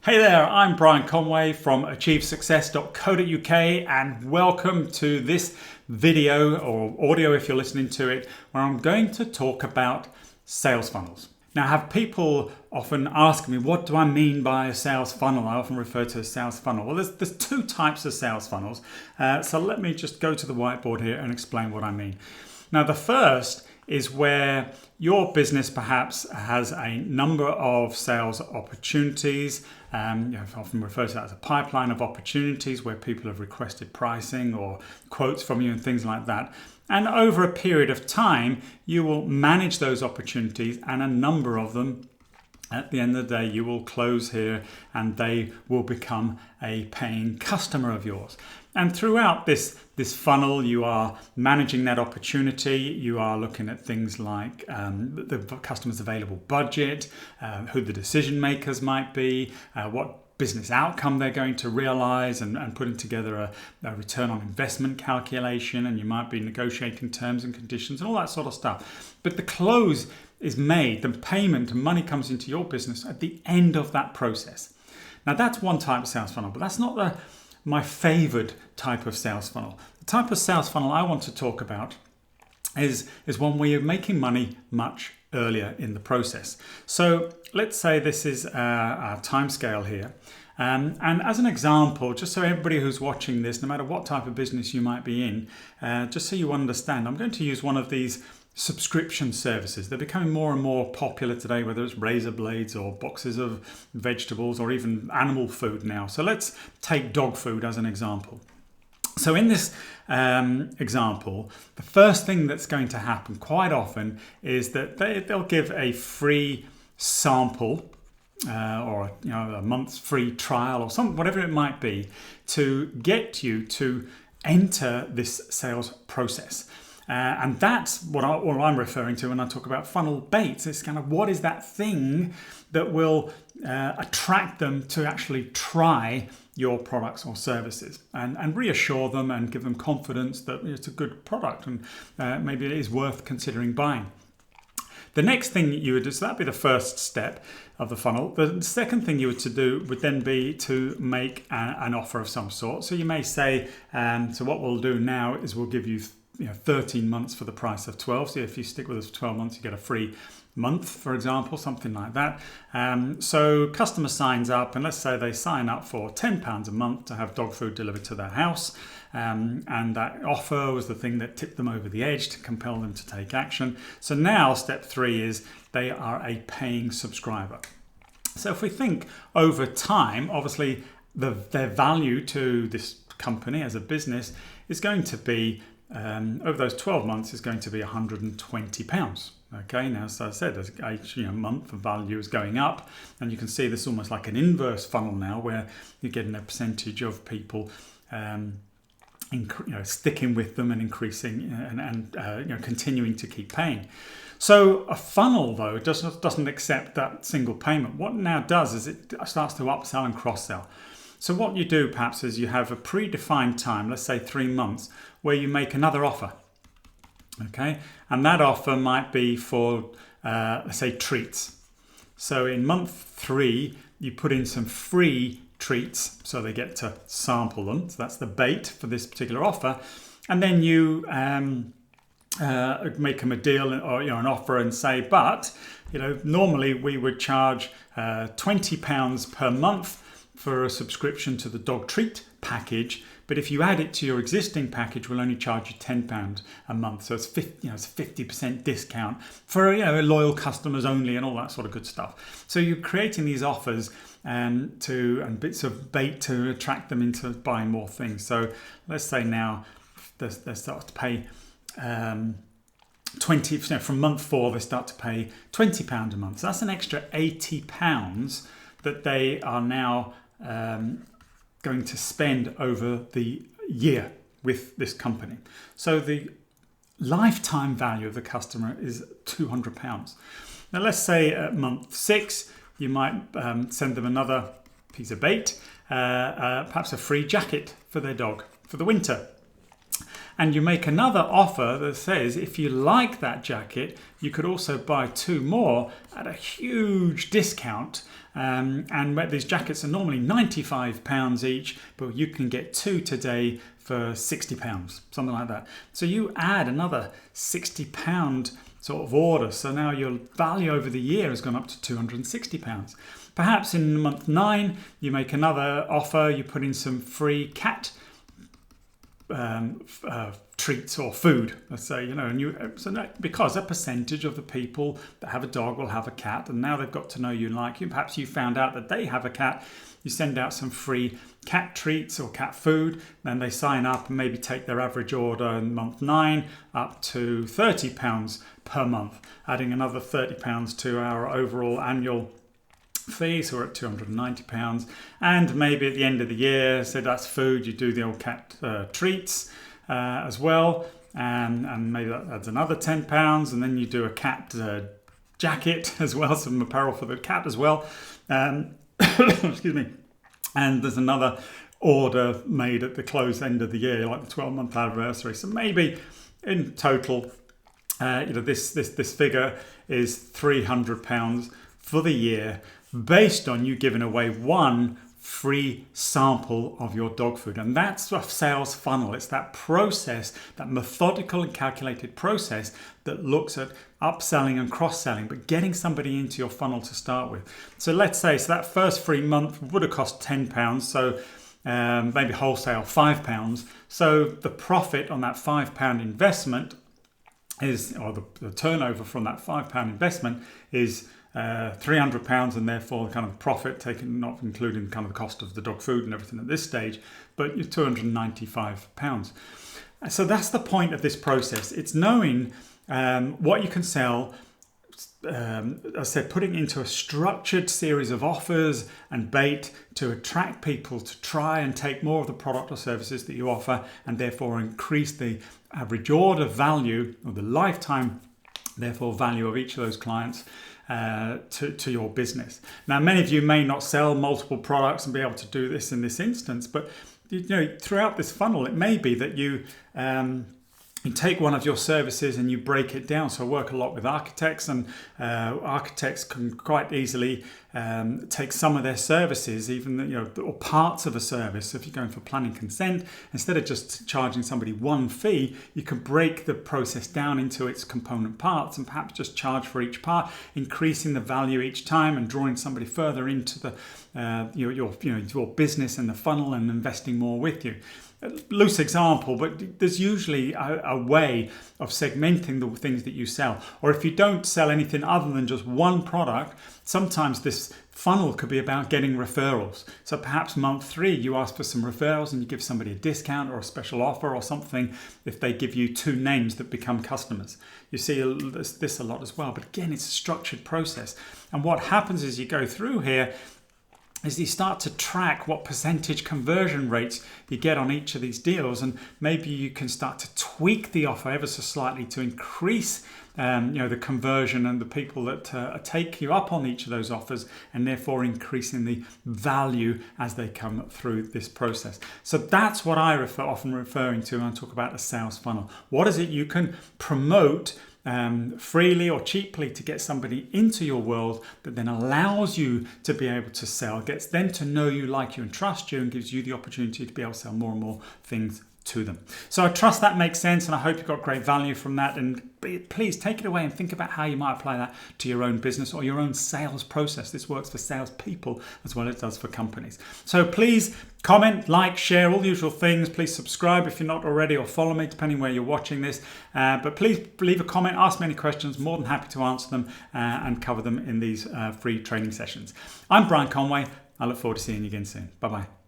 Hey there, I'm Brian Conway from achievesuccess.co.uk and welcome to this video or audio if you're listening to it, where I'm going to talk about sales funnels. Now, I have people often ask me, what do I mean by a sales funnel? I often refer to a sales funnel. Well, there's two types of sales funnels. So let me just go to the whiteboard here and explain what I mean. Now, the first is where your business perhaps has a number of sales opportunities. I often refer to that as a pipeline of opportunities where people have requested pricing or quotes from you and things like that. And over a period of time, you will manage those opportunities, and a number of them, at the end of the day, you will close here and they will become a paying customer of yours. And throughout this funnel, you are managing that opportunity. You are looking at things like the customer's available budget, who the decision makers might be, what business outcome they're going to realize, and putting together a return on investment calculation. And you might be negotiating terms and conditions and all that sort of stuff. But the close is made, the payment and money comes into your business at the end of that process. Now, that's one type of sales funnel, but that's not my favored type of sales funnel. The type of sales funnel I want to talk about is one where you're making money much earlier in the process. So let's say this is our time scale here. And as an example, just so everybody who's watching this, no matter what type of business you might be in, just so you understand, I'm going to use one of these subscription services. They're becoming more and more popular today, whether it's razor blades or boxes of vegetables or even animal food now. So let's take dog food as an example. So in this example, the first thing that's going to happen quite often is that they'll give a free sample or a month's free trial or whatever it might be to get you to enter this sales process. And that's what I'm referring to when I talk about funnel baits. It's kind of what is that thing that will attract them to actually try your products or services and reassure them and give them confidence that it's a good product and maybe it is worth considering buying. The next thing you would do, so that'd be the first step of the funnel. The second thing you would to do would then be to make an offer of some sort. So you may say, so what we'll do now is we'll give you 13 months for the price of 12. So if you stick with us for 12 months, you get a free month, for example, something like that. So customer signs up, and let's say they sign up for £10 a month to have dog food delivered to their house. And that offer was the thing that tipped them over the edge to compel them to take action. So now step 3 is they are a paying subscriber. So if we think over time, obviously their value to this company as a business is going to be over those 12 months is going to be £120. Okay, now, so I said, as each month of value is going up, and you can see this almost like an inverse funnel now, where you're getting a percentage of people sticking with them and increasing and continuing to keep paying. So a funnel, though, doesn't accept that single payment. What it now does is it starts to upsell and cross-sell. So what you do perhaps is you have a predefined time, let's say 3 months, where you make another offer. Okay, and that offer might be for, let's say, treats. So in month 3, you put in some free treats, so they get to sample them. So that's the bait for this particular offer. And then you make them a deal or an offer and say, but normally we would charge £20 per month for a subscription to the dog treat package, but if you add it to your existing package, we'll only charge you £10 a month. So it's 50% discount for loyal customers only, and all that sort of good stuff. So you're creating these offers and bits of bait to attract them into buying more things. So let's say now they start to pay 20%. From month 4, they start to pay £20 a month. So that's an extra £80 that they are now going to spend over the year with this company. So the lifetime value of the customer is £200. Now let's say at month 6, you might send them another piece of bait, perhaps a free jacket for their dog for the winter. And you make another offer that says if you like that jacket, you could also buy 2 more at a huge discount. And these jackets are normally £95 each, but you can get 2 today for £60, something like that. So you add another £60 sort of order. So now your value over the year has gone up to £260. Perhaps in month 9, you make another offer, you put in some free cat treats or food, let's say, and because a percentage of the people that have a dog will have a cat, and now they've got to know you and like you. Perhaps you found out that they have a cat. You send out some free cat treats or cat food, then they sign up and maybe take their average order in month 9 up to £30 per month, adding another £30 to our overall annual fee, so we're at £290. And maybe at the end of the year, so that's food, you do the old cat treats as well, and maybe that adds another £10, and then you do a cat jacket as well, some apparel for the cat as well. Excuse me. And there's another order made at the close end of the year, like the 12-month anniversary. So maybe in total, this figure is £300 for the year, based on you giving away 1 free sample of your dog food. And that's a sales funnel. It's that process, that methodical and calculated process that looks at upselling and cross-selling, but getting somebody into your funnel to start with. So let's say, that first free month would have cost £10. So maybe wholesale £5. So the profit on that £5 investment is, or the turnover from that £5 investment is £300, and therefore the kind of profit taken, not including kind of the cost of the dog food and everything at this stage, but you're £295. So that's the point of this process. It's knowing what you can sell. As I said, putting into a structured series of offers and bait to attract people to try and take more of the product or services that you offer, and therefore increase the average order value or the lifetime, therefore, value of each of those clients to your business. Now, many of you may not sell multiple products and be able to do this in this instance, but throughout this funnel, it may be that you take one of your services and you break it down. So I work a lot with architects, and architects can quite easily take some of their services, even or parts of a service. So if you're going for planning consent, instead of just charging somebody 1 fee, you can break the process down into its component parts and perhaps just charge for each part, increasing the value each time and drawing somebody further into the your business and the funnel and investing more with you. Loose example, but there's usually a way of segmenting the things that you sell. Or if you don't sell anything other than just one product, sometimes this funnel could be about getting referrals. So perhaps month 3, you ask for some referrals and you give somebody a discount or a special offer or something if they give you 2 names that become customers. You see this a lot as well. But again, it's a structured process. And what happens as you go through here is you start to track what percentage conversion rates you get on each of these deals, and maybe you can start to tweak the offer ever so slightly to increase the conversion and the people that take you up on each of those offers, and therefore increasing the value as they come through this process. So that's what I often referring to when I talk about a sales funnel. What is it you can promote freely or cheaply to get somebody into your world that then allows you to be able to sell, gets them to know you, like you and trust you, and gives you the opportunity to be able to sell more and more things to them. So I trust that makes sense, and I hope you got great value from that. And please take it away and think about how you might apply that to your own business or your own sales process. This works for salespeople as well as it does for companies. So please comment, like, share, all the usual things. Please subscribe if you're not already, or follow me depending where you're watching this. But please leave a comment, ask me any questions. More than happy to answer them and cover them in these free training sessions. I'm Brian Conway. I look forward to seeing you again soon. Bye-bye.